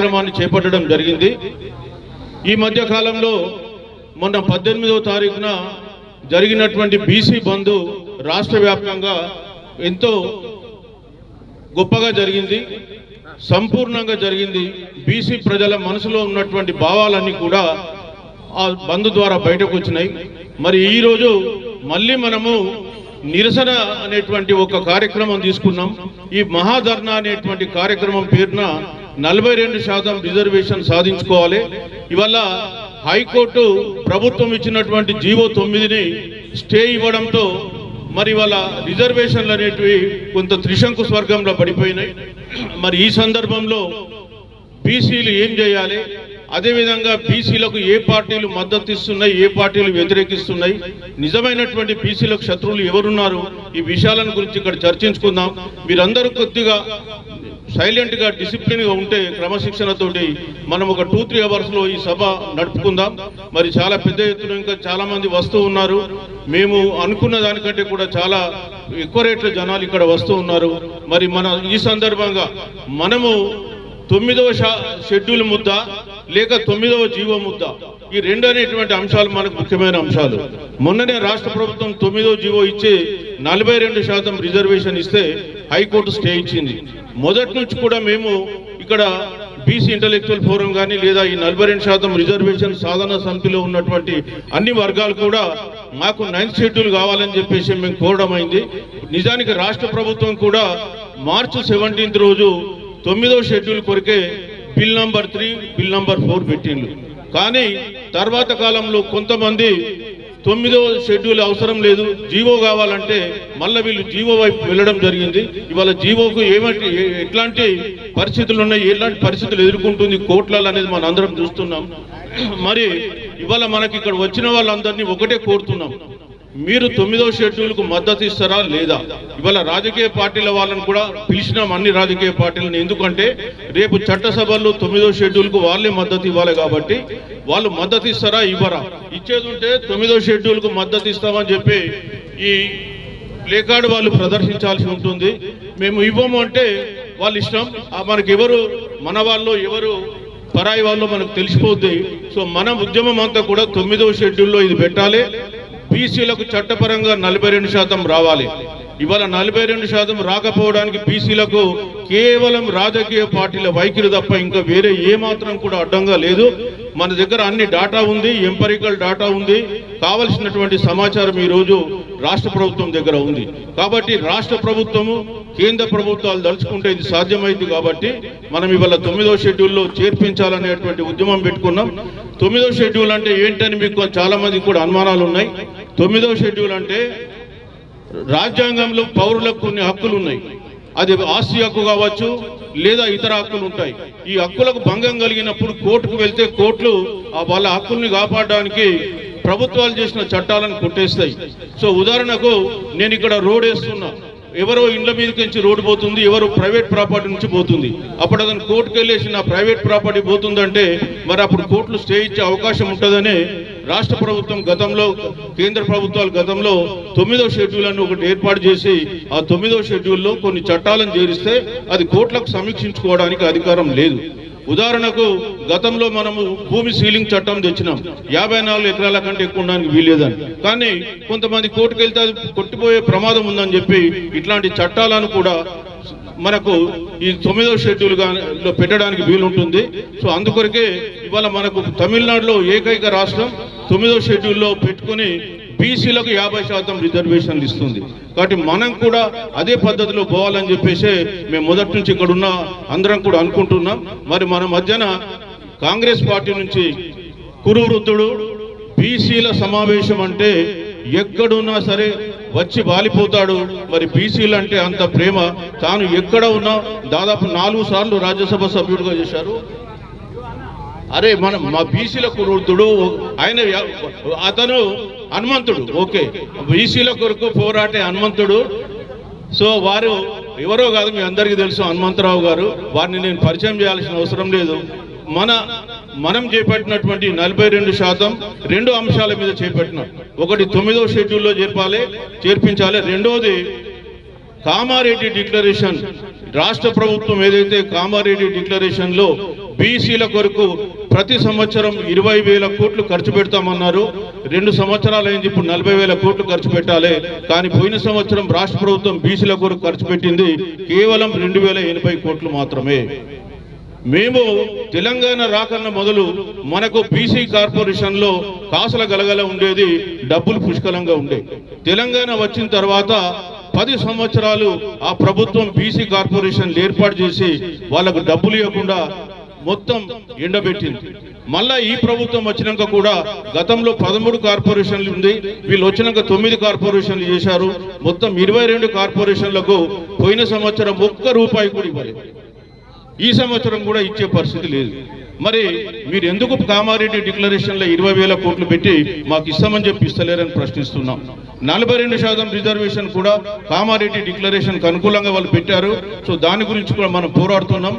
కార్యక్రమాన్ని చేపట్టడం జరిగింది. ఈ మధ్య కాలంలో మొన్న 18వ తారీఖున జరిగినటువంటి బీసీ బంద్ రాష్ట్ర వ్యాప్తంగా ఎంతో గొప్పగా జరిగింది, సంపూర్ణంగా జరిగింది. బీసీ ప్రజల మనసులో ఉన్నటువంటి భావాలన్నీ కూడా ఆ బంద్ ద్వారా బయటకు వచ్చినాయి. మరి ఈరోజు మళ్ళీ మనము నిరసన అనేటువంటి ఒక కార్యక్రమం తీసుకున్నాం. ఈ మహాధర్నా అనేటువంటి కార్యక్రమం పేరున 42% రిజర్వేషన్ సాధించుకోవాలి. ఇవాళ హైకోర్టు ప్రభుత్వం ఇచ్చినటువంటి జీవో 9ని స్టే ఇవ్వడంతో మరి వాళ్ళ రిజర్వేషన్లు అనేటివి కొంత త్రిశంకు స్వర్గంలో పడిపోయినాయి. మరి ఈ సందర్భంలో బీసీలు ఏం చేయాలి, అదేవిధంగా బీసీలకు ఏ పార్టీలు మద్దతు ఇస్తున్నాయి, ఏ పార్టీలు వ్యతిరేకిస్తున్నాయి, నిజమైనటువంటి బీసీలకు శత్రువులు ఎవరున్నారు, ఈ విషయాలను గురించి ఇక్కడ చర్చించుకుందాం. మీరందరూ కొద్దిగా సైలెంట్గా డిసిప్లిన్గా ఉంటే క్రమశిక్షణతోటి మనం ఒక 2-3 అవర్స్లో ఈ సభ నడుపుకుందాం. మరి చాలా పెద్ద ఎత్తున ఇంకా చాలా మంది వస్తూ ఉన్నారు. మేము అనుకున్న దానికంటే కూడా చాలా ఎక్కువ రేట్ల జనాలు ఇక్కడ వస్తూ ఉన్నారు. మరి ఈ సందర్భంగా మనము 9వ షెడ్యూల్ ముద్ద లేక 9వ జీవో ముద్ద, ఈ రెండు అనేటువంటి అంశాలు మనకు ముఖ్యమైన అంశాలు. మొన్ననే రాష్ట్ర ప్రభుత్వం 9వ జీవో ఇచ్చి 42% రిజర్వేషన్ ఇస్తే హైకోర్టు స్టే ఇచ్చింది. మొదటి నుంచి కూడా మేము ఇక్కడ బీసీ ఇంటలెక్చువల్ ఫోరం కానీ లేదా ఈ 42% రిజర్వేషన్ సాధన సమితిలో ఉన్నటువంటి అన్ని వర్గాలు కూడా మాకు 9th షెడ్యూల్ కావాలని చెప్పేసి మేము కోరడం అయింది. నిజానికి రాష్ట్ర ప్రభుత్వం కూడా మార్చి 17th రోజు 9వ షెడ్యూల్ కొరికే బిల్ నంబర్ 3, బిల్ నంబర్ 4 పెట్టిండ్రు. కానీ తర్వాత కాలంలో కొంతమంది 9వ షెడ్యూల్ అవసరం లేదు, జీవో కావాలంటే మళ్ళీ వీళ్ళు జీవో వైపు వెళ్ళడం జరిగింది. ఇవాళ జీవోకు ఎట్లాంటి పరిస్థితులు ఉన్నాయి, ఎలాంటి పరిస్థితులు ఎదుర్కొంటుంది కోర్టులలో అనేది మనం అందరం చూస్తున్నాం. మరి ఇవాళ మనకి ఇక్కడ వచ్చిన వాళ్ళందరినీ ఒకటే కోరుతున్నాం, మీరు 9వ షెడ్యూల్కు మద్దతు ఇస్తారా లేదా? ఇవాళ రాజకీయ పార్టీల వాళ్ళని కూడా పిలిచినాం, అన్ని రాజకీయ పార్టీలను. ఎందుకంటే రేపు చట్టసభల్లో 9వ షెడ్యూల్కు వాళ్ళే మద్దతు ఇవ్వాలి కాబట్టి వాళ్ళు మద్దతు ఇస్తారా ఇవ్వరా? ఇచ్చేది ఉంటే 9వ షెడ్యూల్కు మద్దతు ఇస్తామని చెప్పి ఈ ప్లేకార్డు వాళ్ళు ప్రదర్శించాల్సి ఉంటుంది. మేము ఇవ్వము అంటే వాళ్ళ ఇష్టం. మనకి ఎవరు మన వాళ్ళు ఎవరు పరాయి వాళ్ళు మనకు తెలిసిపోద్ది. సో మన ఉద్యమం అంతా కూడా 9వ షెడ్యూల్లో ఇది పెట్టాలి. బీసీలకు చట్టపరంగా 42% రావాలి. ఇవాళ 42% రాకపోవడానికి బీసీలకు కేవలం రాజకీయ పార్టీల వైఖరి తప్ప ఇంకా వేరే ఏమాత్రం కూడా అడ్డంగా లేదు. మన దగ్గర అన్ని డాటా ఉంది, ఎంపరికల్ డాటా ఉంది, కావలసినటువంటి సమాచారం ఈరోజు రాష్ట్ర ప్రభుత్వం దగ్గర ఉంది. కాబట్టి రాష్ట్ర ప్రభుత్వము కేంద్ర ప్రభుత్వాలు దలుచుకుంటే ఇది సాధ్యమైంది. కాబట్టి మనం ఇవాళ 9వ షెడ్యూల్లో చేర్పించాలనేటువంటి ఉద్యమం పెట్టుకున్నాం. 9వ షెడ్యూల్ అంటే ఏంటని మీకు చాలా మంది కూడా అనుమానాలు ఉన్నాయి. 9వ షెడ్యూల్ అంటే రాజ్యాంగంలో పౌరులకు కొన్ని హక్కులు ఉన్నాయి. అది ఆస్తి హక్కు కావచ్చు లేదా ఇతర హక్కులు ఉంటాయి. ఈ హక్కులకు భంగం కలిగినప్పుడు కోర్టుకు వెళ్తే కోర్టులు వాళ్ళ హక్కుల్ని కాపాడడానికి ప్రభుత్వాలు చేసిన చట్టాలను కొట్టేస్తాయి. సో ఉదాహరణకు నేను ఇక్కడ రోడ్ వేస్తున్నా, ఎవరో ఇండ్ల మీదకి నుంచి రోడ్డు పోతుంది, ఎవరో ప్రైవేట్ ప్రాపర్టీ నుంచి పోతుంది. అప్పుడు అతను కోర్టుకు వెళ్ళేసి నా ప్రైవేట్ ప్రాపర్టీ పోతుందంటే మరి అప్పుడు కోర్టులు స్టే ఇచ్చే అవకాశం ఉంటుందని రాష్ట్ర ప్రభుత్వం గతంలో, కేంద్ర ప్రభుత్వాలు గతంలో 9వ షెడ్యూల్ అని ఒకటి ఏర్పాటు చేసి ఆ 9వ షెడ్యూల్లో కొన్ని చట్టాలను చేరిస్తే అది కోర్టులకు సమీక్షించుకోవడానికి అధికారం లేదు. ఉదాహరణకు గతంలో మనము భూమి సీలింగ్ చట్టం తెచ్చినాం, 54 ఎకరాల కంటే ఎక్కువ ఉండడానికి వీలేదని. కానీ కొంతమంది కోర్టుకు వెళ్తే అది కొట్టిపోయే ప్రమాదం ఉందని చెప్పి ఇట్లాంటి చట్టాలను కూడా మనకు ఈ 9వ షెడ్యూల్గా పెట్టడానికి వీలుంటుంది. సో అందుకొరకే ఇవాళ మనకు తమిళనాడులో ఏకైక రాష్ట్రం 9వ షెడ్యూల్లో పెట్టుకుని బీసీలకు 50% రిజర్వేషన్లు ఇస్తుంది. కాబట్టి మనం కూడా అదే పద్ధతిలో పోవాలని చెప్పేసి మేము మొదటి నుంచి ఇక్కడ ఉన్న అందరం కూడా అనుకుంటున్నాం. మరి మన మధ్యన కాంగ్రెస్ పార్టీ నుంచి కురువృద్ధుడు బీసీల సమావేశం అంటే ఎక్కడున్నా సరే వచ్చి వాలిపోతాడు. మరి బీసీలు అంటే అంత ప్రేమ. తాను ఎక్కడ ఉన్నా దాదాపు 4 సార్లు రాజ్యసభ సభ్యుడిగా చేశారు. అరే మా బీసీల కురువృద్ధుడు ఆయన, అతను హనుమంతుడు. ఓకే, బీసీల కొరకు పోరాటే హనుమంతుడు. సో వారు ఎవరో కాదు, మీ అందరికీ తెలుసు హనుమంతరావు గారు. వారిని నేను పరిచయం చేయాల్సిన అవసరం లేదు. మనం చేపట్టినటువంటి 42% 2 అంశాల మీద చేపట్టినాం. ఒకటి 9వ షెడ్యూల్లో చేర్పించాలి. రెండోది కామారెడ్డి డిక్లరేషన్ రాష్ట్ర ప్రభుత్వం ఏదైతే కామారెడ్డి డిక్లరేషన్ లో బీసీల కొరకు ప్రతి సంవత్సరం 20,000 కోట్లు ఖర్చు పెడతామన్నారు. 2 సంవత్సరాలైంది, ఇప్పుడు 40,000 కోట్లు ఖర్చు పెట్టాలి. కానీ పోయిన సంవత్సరం రాష్ట్ర ప్రభుత్వం బీసీల కొరకు ఖర్చు పెట్టింది కేవలం 2,080 కోట్లు మాత్రమే. మేము తెలంగాణ రాకన్న మొదలు మనకు బీసీ కార్పొరేషన్ లో కాసుల గలగల ఉండేది, డబ్బులు పుష్కలంగా ఉండే. తెలంగాణ వచ్చిన తర్వాత 10 సంవత్సరాలు ఆ ప్రభుత్వం బీసీ కార్పొరేషన్ ఏర్పాటు చేసి వాళ్ళకు డబ్బులు ఇవ్వకుండా మొత్తం ఎండబెట్టింది. మళ్ళా ఈ ప్రభుత్వం వచ్చినాక కూడా గతంలో 13 కార్పొరేషన్లు ఉంది, వీళ్ళు వచ్చినాక 9 కార్పొరేషన్లు చేశారు. మొత్తం 22 కార్పొరేషన్లకు పోయిన సంవత్సరం ₹1 కూడా ఇవ్వలేదు. ఈ సంవత్సరం కూడా ఇచ్చే పరిస్థితి లేదు. మరి మీరు ఎందుకు కామారెడ్డి డిక్లరేషన్లో 20,000 కోట్లు పెట్టి మాకు ఇస్తామని చెప్పి ఇస్తలేరని ప్రశ్నిస్తున్నాం. 42% రిజర్వేషన్ కూడా కామారెడ్డి డిక్లరేషన్కి అనుకూలంగా వాళ్ళు పెట్టారు. సో దాని గురించి కూడా మనం పోరాడుతున్నాం.